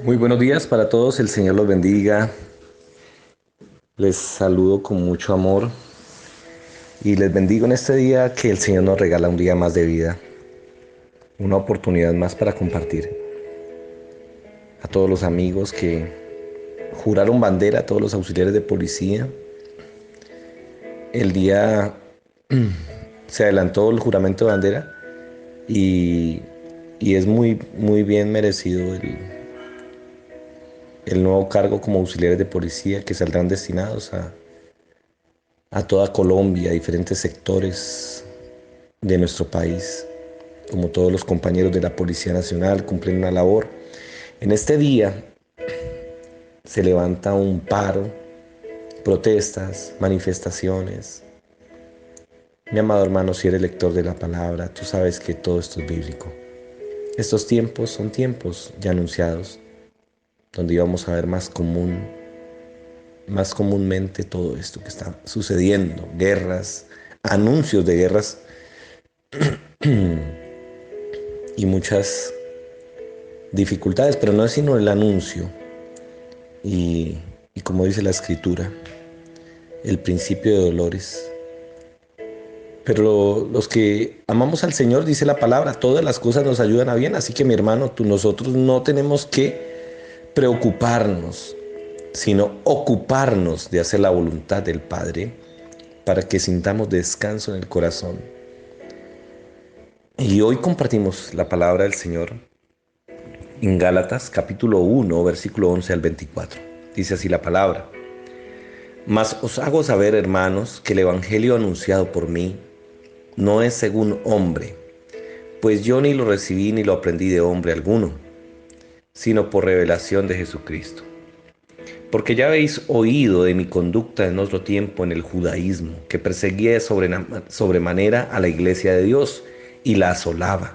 Muy buenos días para todos, el Señor los bendiga. Les saludo con mucho amor y les bendigo en este día que el Señor nos regala un día más de vida, una oportunidad más para compartir. A todos los amigos que juraron bandera, a todos los auxiliares de policía, el día se adelantó el juramento de bandera y, y es muy bien merecido el nuevo cargo como auxiliares de policía que saldrán destinados a toda Colombia, a diferentes sectores de nuestro país. Como todos los compañeros de la Policía Nacional, cumplen una labor. En este día se levanta un paro, protestas, manifestaciones. Mi amado hermano, si eres lector de la palabra, tú sabes que todo esto es bíblico. Estos tiempos son tiempos ya anunciados, donde íbamos a ver más comúnmente todo esto que está sucediendo, guerras, anuncios de guerras y muchas dificultades, pero no es sino el anuncio y, y como dice la escritura, el principio de dolores. Pero los que amamos al Señor, dice la palabra, todas las cosas nos ayudan a bien. Así que mi hermano, nosotros no tenemos que preocuparnos, sino ocuparnos de hacer la voluntad del Padre para que sintamos descanso en el corazón. Y hoy compartimos la palabra del Señor en Gálatas capítulo 1, versículo 11 al 24. Dice así la palabra. Mas os hago saber, hermanos, que el evangelio anunciado por mí no es según hombre, pues yo ni lo recibí ni lo aprendí de hombre alguno, sino por revelación de Jesucristo. Porque ya habéis oído de mi conducta en otro tiempo en el judaísmo, que perseguía sobremanera a la iglesia de Dios y la asolaba.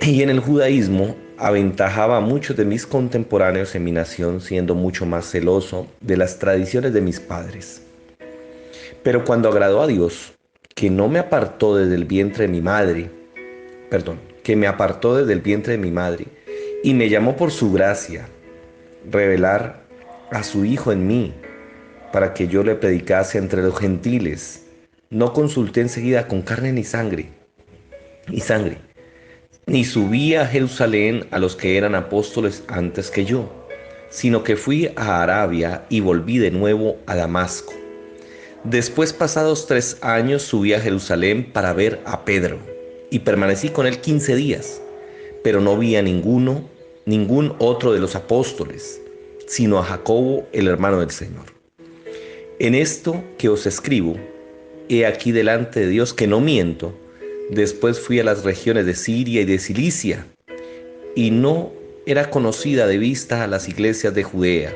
Y en el judaísmo aventajaba a muchos de mis contemporáneos en mi nación, siendo mucho más celoso de las tradiciones de mis padres. Pero cuando agradó a Dios, que no me apartó desde el vientre de mi madre, que me apartó desde el vientre de mi madre, y me llamó por su gracia, revelar a su Hijo en mí, para que yo le predicase entre los gentiles, no consulté enseguida con carne ni sangre, ni subí a Jerusalén a los que eran apóstoles antes que yo, sino que fui a Arabia y volví de nuevo a Damasco. Después, pasados 3 años, subí a Jerusalén para ver a Pedro, y permanecí con él 15 días, pero no vi a ningún otro de los apóstoles, sino a Jacobo, el hermano del Señor. En esto que os escribo, he aquí delante de Dios que no miento. Después fui a las regiones de Siria y de Cilicia, y no era conocida de vista a las iglesias de Judea,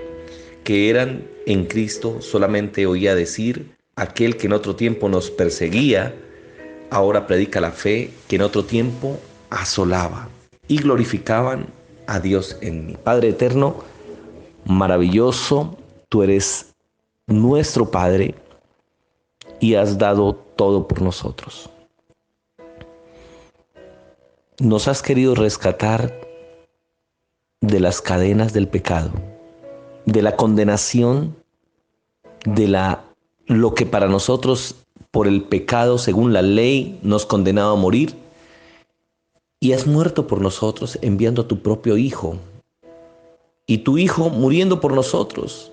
que eran en Cristo. Solamente oía decir, aquel que en otro tiempo nos perseguía, ahora predica la fe que en otro tiempo asolaba, y glorificaban a Dios en mí. Padre eterno, maravilloso, tú eres nuestro Padre y has dado todo por nosotros. Nos has querido rescatar de las cadenas del pecado, de la condenación, lo que para nosotros por el pecado, según la ley, nos condenaba a morir, y has muerto por nosotros enviando a tu propio Hijo. Y tu Hijo muriendo por nosotros,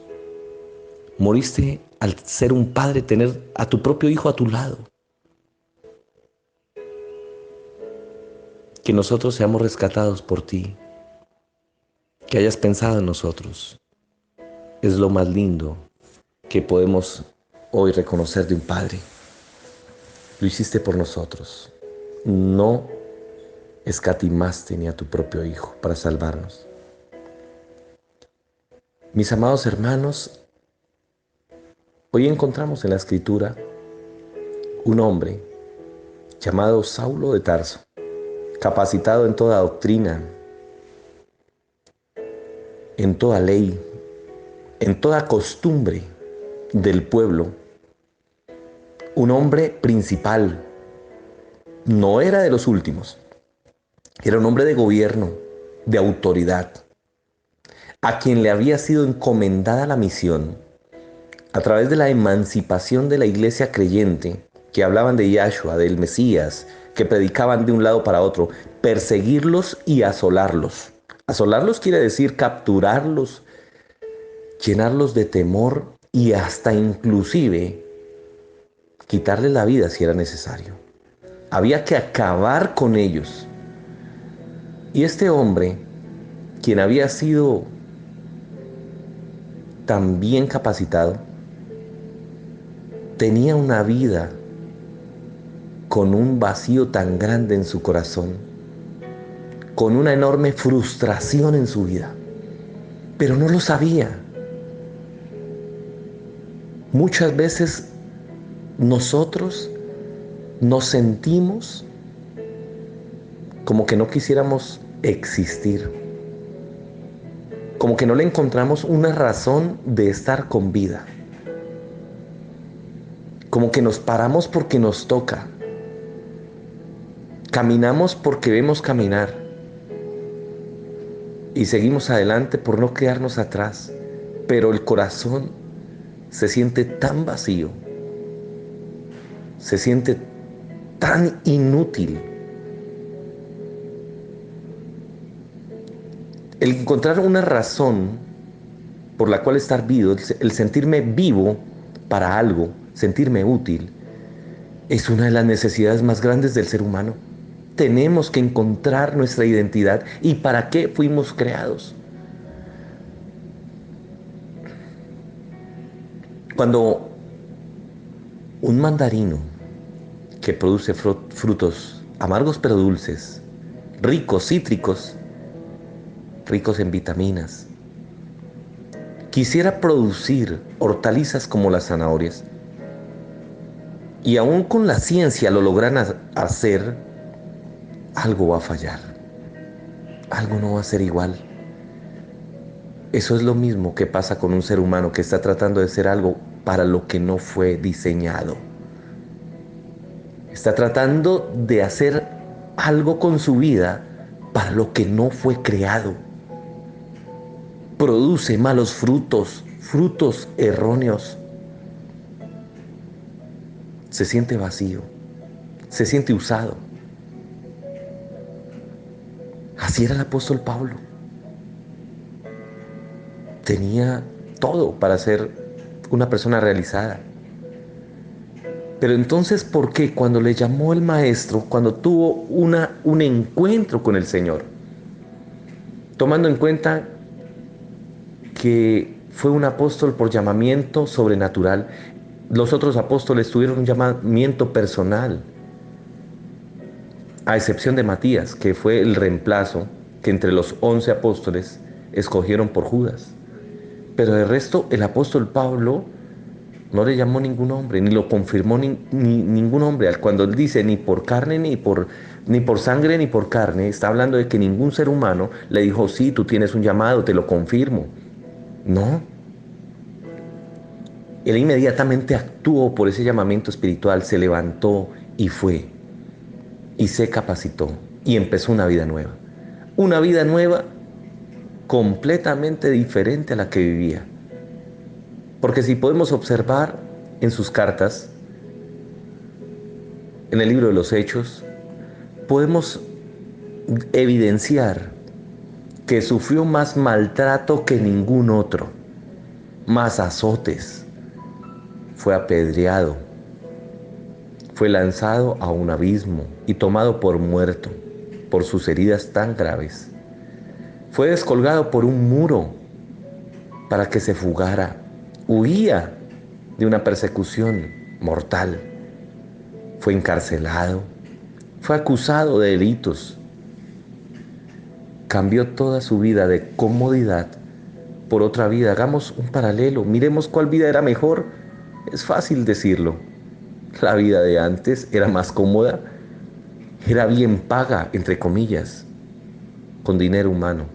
moriste al ser un padre, tener a tu propio Hijo a tu lado. Que nosotros seamos rescatados por ti, que hayas pensado en nosotros, es lo más lindo que podemos hoy reconocer de un Padre. Lo hiciste por nosotros. No escatimaste ni a tu propio Hijo para salvarnos. Mis amados hermanos, hoy encontramos en la Escritura un hombre llamado Saulo de Tarso, capacitado en toda doctrina, en toda ley, en toda costumbre del pueblo, un hombre principal. No era de los últimos, era un hombre de gobierno, de autoridad. a quien le había sido encomendada la misión, a través de la emancipación de la iglesia creyente, que hablaban de Yahshua, del Mesías, que predicaban de un lado para otro, perseguirlos y asolarlos. Asolarlos quiere decir capturarlos, llenarlos de temor y hasta inclusive quitarles la vida si era necesario. Había que acabar con ellos. Y este hombre, quien había sido tan bien capacitado, tenía una vida con un vacío tan grande en su corazón, con una enorme frustración en su vida, pero no lo sabía. Muchas veces nosotros nos sentimos como que no quisiéramos existir, como que no le encontramos una razón de estar con vida, como que nos paramos porque nos toca, caminamos porque vemos caminar y seguimos adelante por no quedarnos atrás, pero el corazón se siente tan vacío, se siente tan inútil. El encontrar una razón por la cual estar vivo, el sentirme vivo para algo, sentirme útil, es una de las necesidades más grandes del ser humano. Tenemos que encontrar nuestra identidad y para qué fuimos creados. Cuando un mandarino que produce frutos amargos pero dulces, ricos, cítricos, ricos en vitaminas, quisiera producir hortalizas como las zanahorias, y aún con la ciencia lo logran hacer, algo va a fallar, algo no va a ser igual. Eso es lo mismo que pasa con un ser humano que está tratando de ser algo para lo que no fue diseñado. Está tratando de hacer algo con su vida para lo que no fue creado. Produce malos frutos, frutos erróneos. Se siente vacío, se siente usado. Así era el apóstol Pablo. Tenía todo para ser una persona realizada. Pero entonces, ¿por qué cuando le llamó el maestro, cuando tuvo un encuentro con el Señor, tomando en cuenta que fue un apóstol por llamamiento sobrenatural, los otros apóstoles tuvieron un llamamiento personal, a excepción de Matías, que fue el reemplazo que entre los 11 apóstoles escogieron por Judas? Pero de resto, el apóstol Pablo no le llamó ningún hombre, ni lo confirmó ningún hombre. Cuando él dice ni por carne, ni por sangre, ni por carne, está hablando de que ningún ser humano le dijo, sí, tú tienes un llamado, te lo confirmo. No. Él inmediatamente actuó por ese llamamiento espiritual, se levantó y fue, y se capacitó, y empezó una vida nueva. Una vida nueva completamente diferente a la que vivía. Porque si podemos observar en sus cartas, en el libro de los Hechos, podemos evidenciar que sufrió más maltrato que ningún otro, más azotes, fue apedreado, fue lanzado a un abismo y tomado por muerto por sus heridas tan graves. Fue descolgado por un muro para que se fugara, huía de una persecución mortal. Fue encarcelado, fue acusado de delitos. Cambió toda su vida de comodidad por otra vida. Hagamos un paralelo, miremos cuál vida era mejor. Es fácil decirlo. La vida de antes era más cómoda, era bien paga, entre comillas, con dinero humano,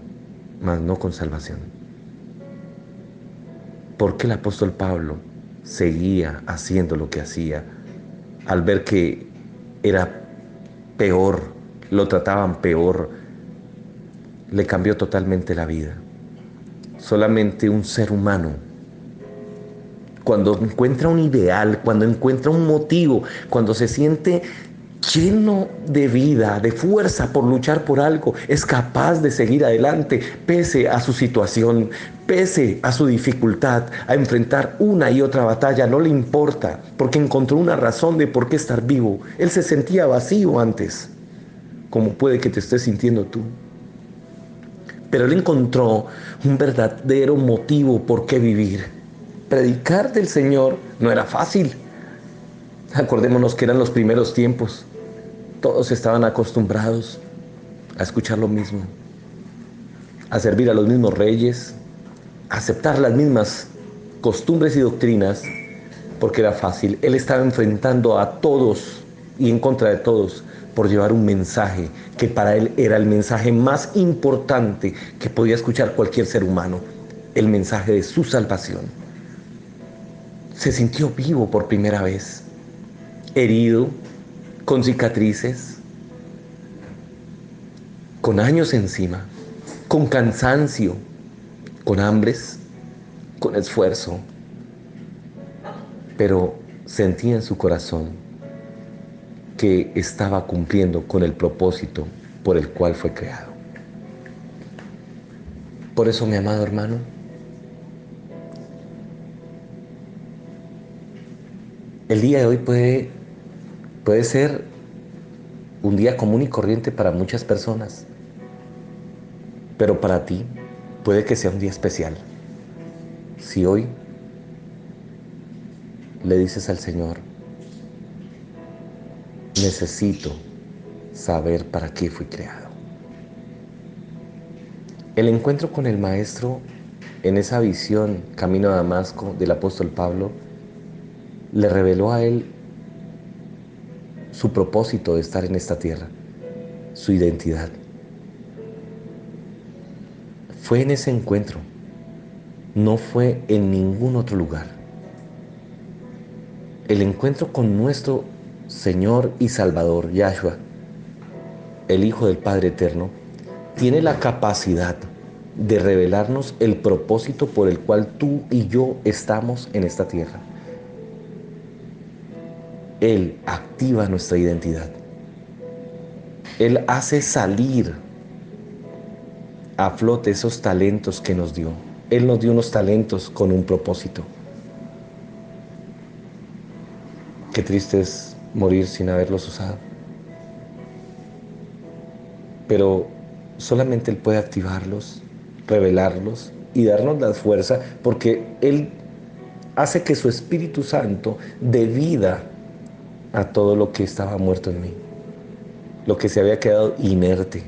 mas no con salvación. ¿Por qué el apóstol Pablo seguía haciendo lo que hacía al ver que era peor, lo trataban peor? Le cambió totalmente la vida. solamente un ser humano, cuando encuentra un ideal, cuando encuentra un motivo, cuando se siente lleno de vida, de fuerza por luchar por algo, es capaz de seguir adelante pese a su situación, pese a su dificultad, a enfrentar una y otra batalla, no le importa, porque encontró una razón de por qué estar vivo. Él se sentía vacío antes, como puede que te estés sintiendo tú. Pero él encontró un verdadero motivo por qué vivir. Predicar del Señor no era fácil. Acordémonos que eran los primeros tiempos. Todos estaban acostumbrados a escuchar lo mismo, a servir a los mismos reyes, a aceptar las mismas costumbres y doctrinas, porque era fácil. Él estaba enfrentando a todos y en contra de todos por llevar un mensaje que para él era el mensaje más importante que podía escuchar cualquier ser humano, el mensaje de su salvación. Se sintió vivo por primera vez, herido, con cicatrices, con años encima, con cansancio, con hambres, con esfuerzo, pero sentía en su corazón que estaba cumpliendo con el propósito por el cual fue creado. Por eso, mi amado hermano, el día de hoy puede ser un día común y corriente para muchas personas, pero para ti puede que sea un día especial. Si hoy le dices al Señor, necesito saber para qué fui creado. El encuentro con el Maestro en esa visión, camino a Damasco, del apóstol Pablo, le reveló a él su propósito de estar en esta tierra, su identidad. Fue en ese encuentro, no fue en ningún otro lugar. El encuentro con nuestro Señor y Salvador, Yahshua, el Hijo del Padre Eterno, tiene la capacidad de revelarnos el propósito por el cual tú y yo estamos en esta tierra. Él activa nuestra identidad. Él hace salir a flote esos talentos que nos dio. Él nos dio unos talentos con un propósito. Qué triste es morir sin haberlos usado. Pero solamente Él puede activarlos, revelarlos y darnos la fuerza, porque Él hace que su Espíritu Santo dé vida a todo lo que estaba muerto en mí, lo que se había quedado inerte,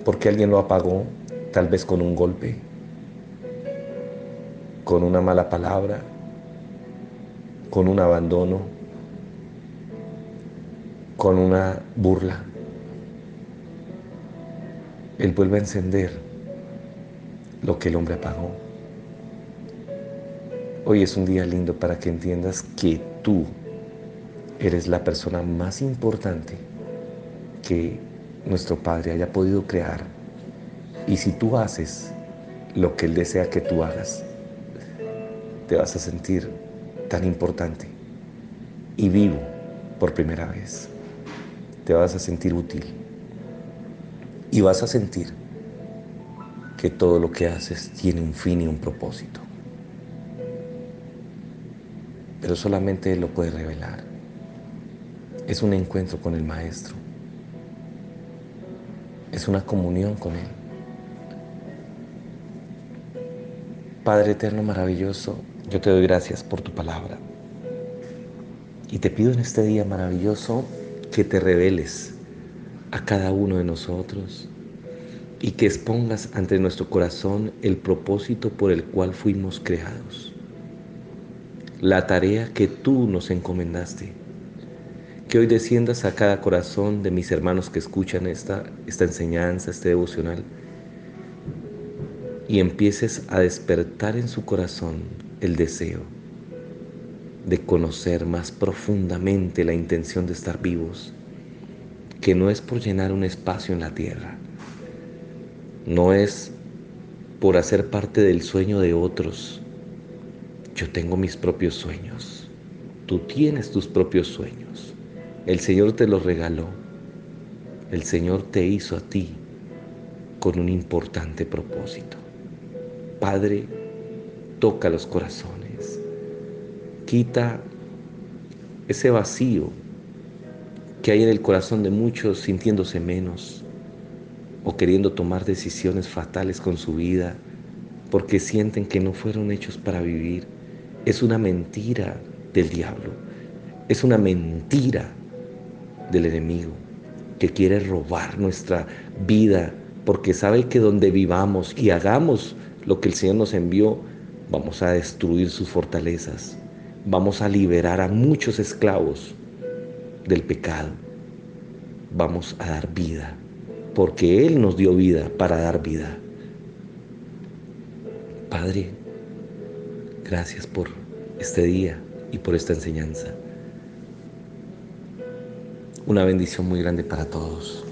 porque alguien lo apagó, tal vez con un golpe, con una mala palabra, con un abandono, con una burla. Él vuelve a encender lo que el hombre apagó. Hoy es un día lindo para que entiendas que tú eres la persona más importante que nuestro Padre haya podido crear. Y si tú haces lo que Él desea que tú hagas, te vas a sentir tan importante y vivo por primera vez. Te vas a sentir útil y vas a sentir que todo lo que haces tiene un fin y un propósito. Pero solamente Él lo puede revelar. Es un encuentro con el Maestro. Es una comunión con Él. Padre eterno maravilloso, yo te doy gracias por tu palabra. Y te pido en este día maravilloso que te reveles a cada uno de nosotros y que expongas ante nuestro corazón el propósito por el cual fuimos creados. La tarea que tú nos encomendaste. Que hoy desciendas a cada corazón de mis hermanos que escuchan esta enseñanza, este devocional, y empieces a despertar en su corazón el deseo de conocer más profundamente la intención de estar vivos, que no es por llenar un espacio en la tierra, no es por hacer parte del sueño de otros. Yo tengo mis propios sueños. Tú tienes tus propios sueños. El Señor te los regaló. El Señor te hizo a ti con un importante propósito. Padre, toca los corazones. Quita ese vacío que hay en el corazón de muchos sintiéndose menos o queriendo tomar decisiones fatales con su vida porque sienten que no fueron hechos para vivir. Es una mentira del diablo. Es una mentira del enemigo que quiere robar nuestra vida porque sabe que donde vivamos y hagamos lo que el Señor nos envió, vamos a destruir sus fortalezas. Vamos a liberar a muchos esclavos del pecado. Vamos a dar vida, porque Él nos dio vida para dar vida. Padre, gracias por este día y por esta enseñanza. Una bendición muy grande para todos.